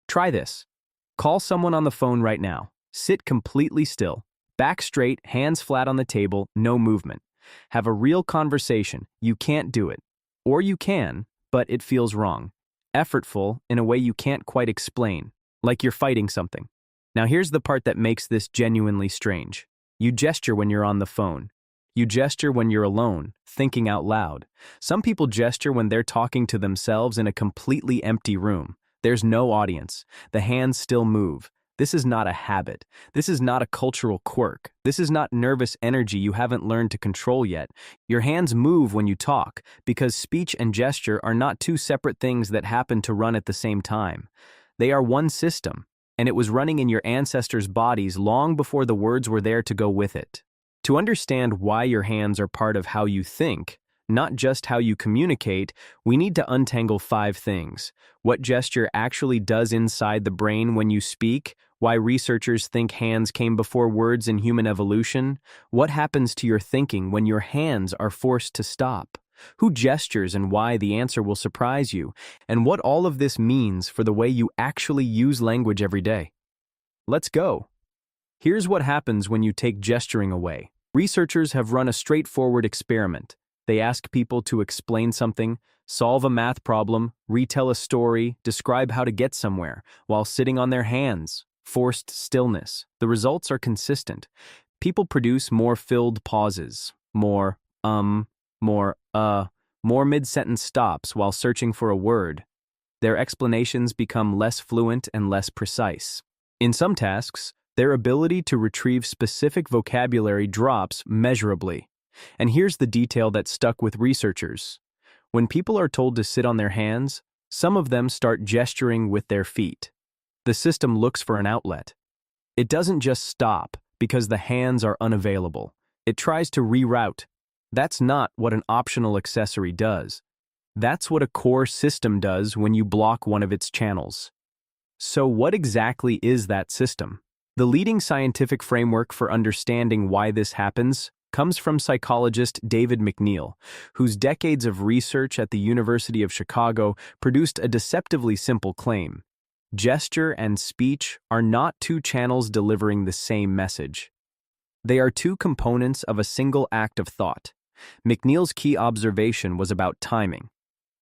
Try this. Call someone on the phone right now. Sit completely still. Back straight, hands flat on the table, no movement. Have a real conversation. You can't do it. Or you can, but it feels wrong. Effortful in a way you can't quite explain, like you're fighting something. Now here's the part that makes this genuinely strange. You gesture when you're on the phone. You gesture when you're alone, thinking out loud. Some people gesture when they're talking to themselves in a completely empty room. There's no audience. The hands still move. This is not a habit. This is not a cultural quirk. This is not nervous energy you haven't learned to control yet. Your hands move when you talk, because speech and gesture are not two separate things that happen to run at the same time. They are one system, and it was running in your ancestors' bodies long before the words were there to go with it. To understand why your hands are part of how you think, not just how you communicate, we need to untangle 5 things. What gesture actually does inside the brain when you speak, why researchers think hands came before words in human evolution, what happens to your thinking when your hands are forced to stop, who gestures and why the answer will surprise you, and what all of this means for the way you actually use language every day. Let's go. Here's what happens when you take gesturing away. Researchers have run a straightforward experiment. They ask people to explain something, solve a math problem, retell a story, describe how to get somewhere, while sitting on their hands. Forced stillness. The results are consistent. People produce more filled pauses, more mid-sentence stops while searching for a word. Their explanations become less fluent and less precise. In some tasks, their ability to retrieve specific vocabulary drops measurably. And here's the detail that stuck with researchers. When people are told to sit on their hands, some of them start gesturing with their feet. The system looks for an outlet. It doesn't just stop because the hands are unavailable. It tries to reroute. That's not what an optional accessory does. That's what a core system does when you block one of its channels. So what exactly is that system? The leading scientific framework for understanding why this happens comes from psychologist David McNeil, whose decades of research at the University of Chicago produced a deceptively simple claim. Gesture and speech are not two channels delivering the same message. They are two components of a single act of thought. McNeil's key observation was about timing.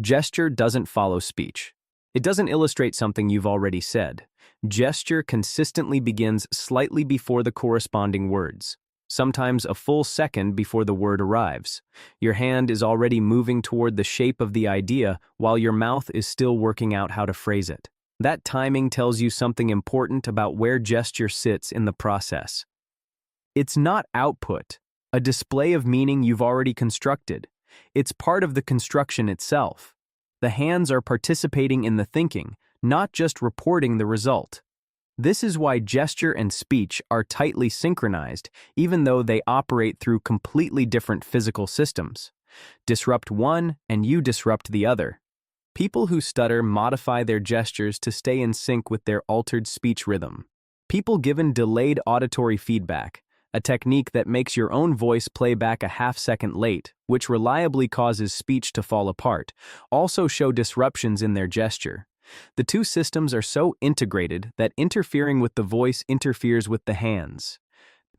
Gesture doesn't follow speech. It doesn't illustrate something you've already said. Gesture consistently begins slightly before the corresponding words, sometimes a full second before the word arrives. Your hand is already moving toward the shape of the idea while your mouth is still working out how to phrase it. That timing tells you something important about where gesture sits in the process. It's not output, a display of meaning you've already constructed. It's part of the construction itself. The hands are participating in the thinking, not just reporting the result. This is why gesture and speech are tightly synchronized, even though they operate through completely different physical systems. Disrupt one, and you disrupt the other. People who stutter modify their gestures to stay in sync with their altered speech rhythm. People given delayed auditory feedback, a technique that makes your own voice play back a half-second late, which reliably causes speech to fall apart, also show disruptions in their gesture. The two systems are so integrated that interfering with the voice interferes with the hands.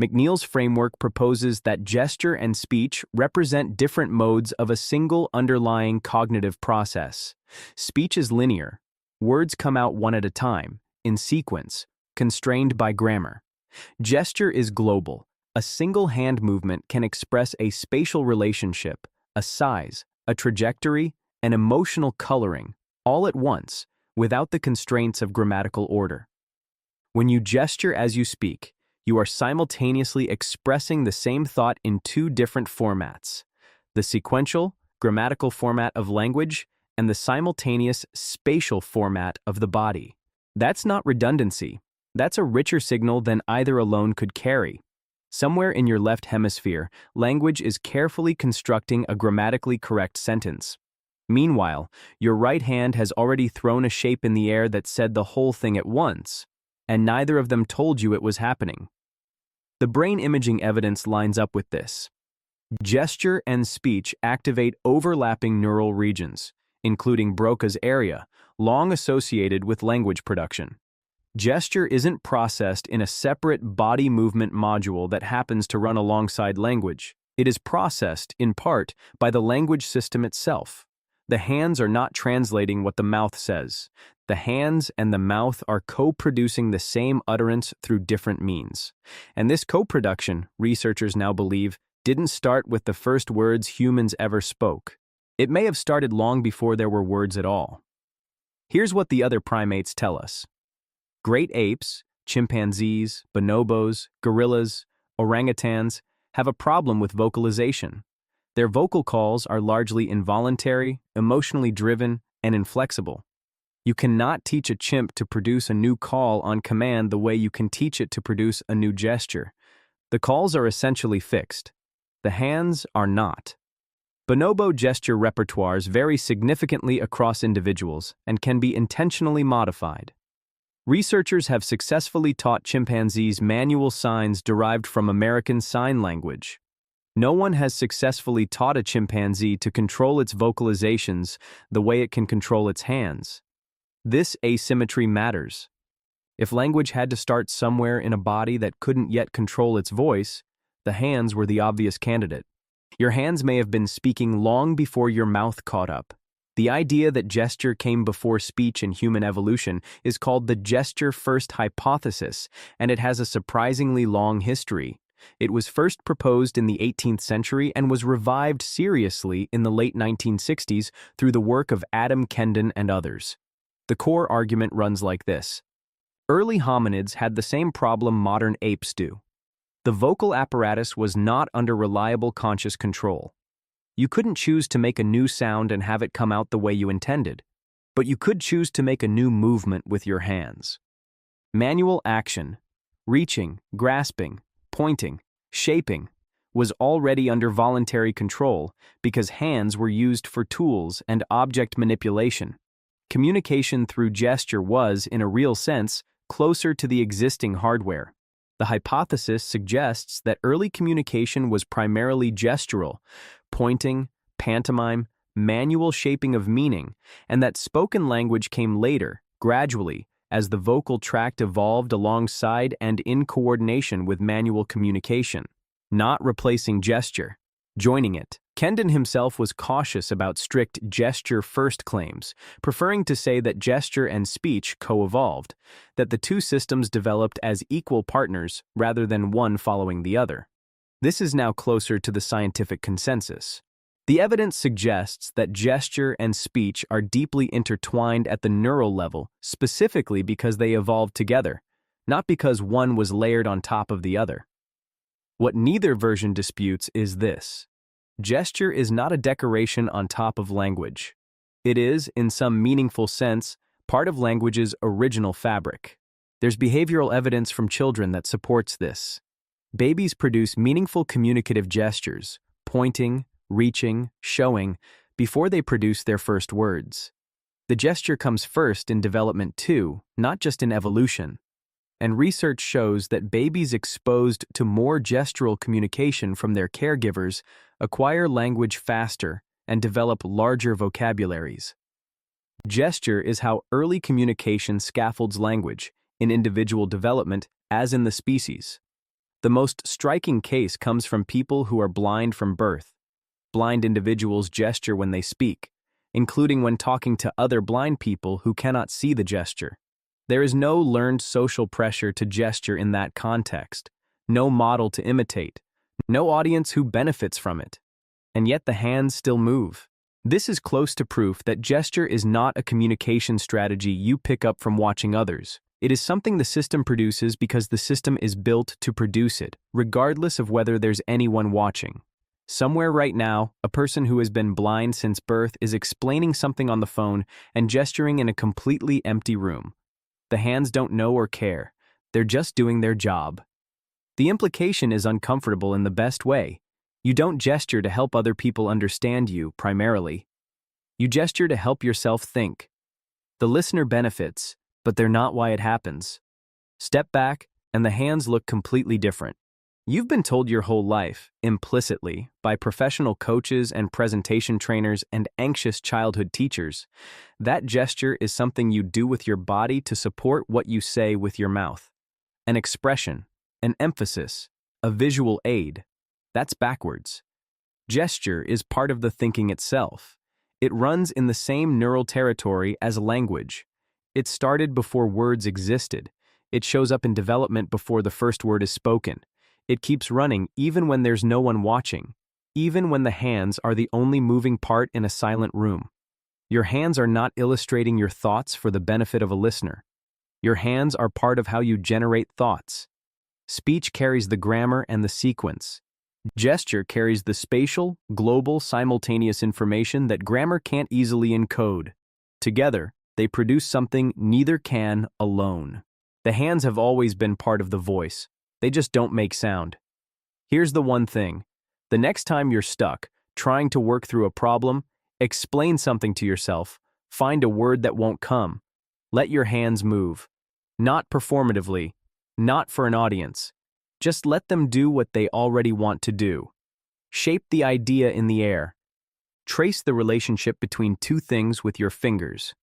McNeil's framework proposes that gesture and speech represent different modes of a single underlying cognitive process. Speech is linear. Words come out one at a time, in sequence, constrained by grammar. Gesture is global. A single hand movement can express a spatial relationship, a size, a trajectory, an emotional coloring, all at once, without the constraints of grammatical order. When you gesture as you speak, you are simultaneously expressing the same thought in two different formats: the sequential, grammatical format of language and the simultaneous spatial format of the body. That's not redundancy. That's a richer signal than either alone could carry. Somewhere in your left hemisphere, language is carefully constructing a grammatically correct sentence. Meanwhile, your right hand has already thrown a shape in the air that said the whole thing at once, and neither of them told you it was happening. The brain imaging evidence lines up with this. Gesture and speech activate overlapping neural regions, including Broca's area, long associated with language production. Gesture isn't processed in a separate body movement module that happens to run alongside language. It is processed, in part, by the language system itself. The hands are not translating what the mouth says. The hands and the mouth are co-producing the same utterance through different means. And this co-production, researchers now believe, didn't start with the first words humans ever spoke. It may have started long before there were words at all. Here's what the other primates tell us. Great apes, chimpanzees, bonobos, gorillas, orangutans have a problem with vocalization. Their vocal calls are largely involuntary, emotionally driven, and inflexible. You cannot teach a chimp to produce a new call on command the way you can teach it to produce a new gesture. The calls are essentially fixed. The hands are not. Bonobo gesture repertoires vary significantly across individuals and can be intentionally modified. Researchers have successfully taught chimpanzees manual signs derived from American Sign Language. No one has successfully taught a chimpanzee to control its vocalizations the way it can control its hands. This asymmetry matters. If language had to start somewhere in a body that couldn't yet control its voice, the hands were the obvious candidate. Your hands may have been speaking long before your mouth caught up. The idea that gesture came before speech in human evolution is called the gesture-first hypothesis, and it has a surprisingly long history. It was first proposed in the 18th century and was revived seriously in the late 1960s through the work of Adam Kendon and others. The core argument runs like this. Early hominids had the same problem modern apes do. The vocal apparatus was not under reliable conscious control. You couldn't choose to make a new sound and have it come out the way you intended, but you could choose to make a new movement with your hands. Manual action, reaching, grasping, pointing, shaping, was already under voluntary control because hands were used for tools and object manipulation. Communication through gesture was, in a real sense, closer to the existing hardware. The hypothesis suggests that early communication was primarily gestural, pointing, pantomime, manual shaping of meaning, and that spoken language came later, gradually, as the vocal tract evolved alongside and in coordination with manual communication, not replacing gesture, joining it. Kendon himself was cautious about strict gesture-first claims, preferring to say that gesture and speech co-evolved, that the two systems developed as equal partners rather than one following the other. This is now closer to the scientific consensus. The evidence suggests that gesture and speech are deeply intertwined at the neural level, specifically because they evolved together, not because one was layered on top of the other. What neither version disputes is this. Gesture is not a decoration on top of language. It is, in some meaningful sense, part of language's original fabric. There's behavioral evidence from children that supports this. Babies produce meaningful communicative gestures, pointing, reaching, showing, before they produce their first words. The gesture comes first in development too, not just in evolution. And research shows that babies exposed to more gestural communication from their caregivers acquire language faster and develop larger vocabularies. Gesture is how early communication scaffolds language, in individual development as in the species. The most striking case comes from people who are blind from birth. Blind individuals gesture when they speak, including when talking to other blind people who cannot see the gesture. There is no learned social pressure to gesture in that context, no model to imitate, no audience who benefits from it. And yet the hands still move. This is close to proof that gesture is not a communication strategy you pick up from watching others. It is something the system produces because the system is built to produce it, regardless of whether there's anyone watching. Somewhere right now, a person who has been blind since birth is explaining something on the phone and gesturing in a completely empty room. The hands don't know or care. They're just doing their job. The implication is uncomfortable in the best way. You don't gesture to help other people understand you, primarily. You gesture to help yourself think. The listener benefits, but they're not why it happens. Step back, and the hands look completely different. You've been told your whole life, implicitly, by professional coaches and presentation trainers and anxious childhood teachers, that gesture is something you do with your body to support what you say with your mouth. An expression, an emphasis, a visual aid. That's backwards. Gesture is part of the thinking itself. It runs in the same neural territory as language. It started before words existed. It shows up in development before the first word is spoken. It keeps running even when there's no one watching, even when the hands are the only moving part in a silent room. Your hands are not illustrating your thoughts for the benefit of a listener. Your hands are part of how you generate thoughts. Speech carries the grammar and the sequence. Gesture carries the spatial, global, simultaneous information that grammar can't easily encode. Together, they produce something neither can alone. The hands have always been part of the voice. They just don't make sound. Here's the one thing. The next time you're stuck, trying to work through a problem, explain something to yourself, find a word that won't come. Let your hands move. Not performatively, not for an audience. Just let them do what they already want to do. Shape the idea in the air. Trace the relationship between two things with your fingers.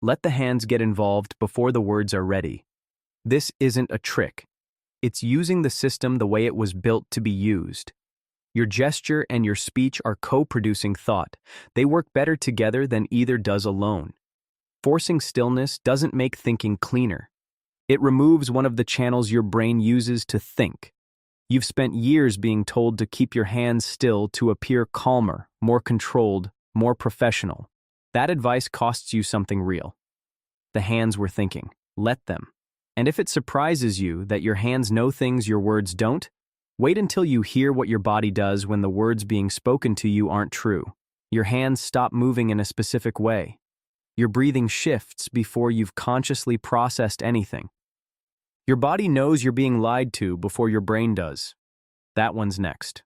Let the hands get involved before the words are ready. This isn't a trick. It's using the system the way it was built to be used. Your gesture and your speech are co-producing thought. They work better together than either does alone. Forcing stillness doesn't make thinking cleaner. It removes one of the channels your brain uses to think. You've spent years being told to keep your hands still to appear calmer, more controlled, more professional. That advice costs you something real. The hands were thinking. Let them. And if it surprises you that your hands know things your words don't, wait until you hear what your body does when the words being spoken to you aren't true. Your hands stop moving in a specific way. Your breathing shifts before you've consciously processed anything. Your body knows you're being lied to before your brain does. That one's next.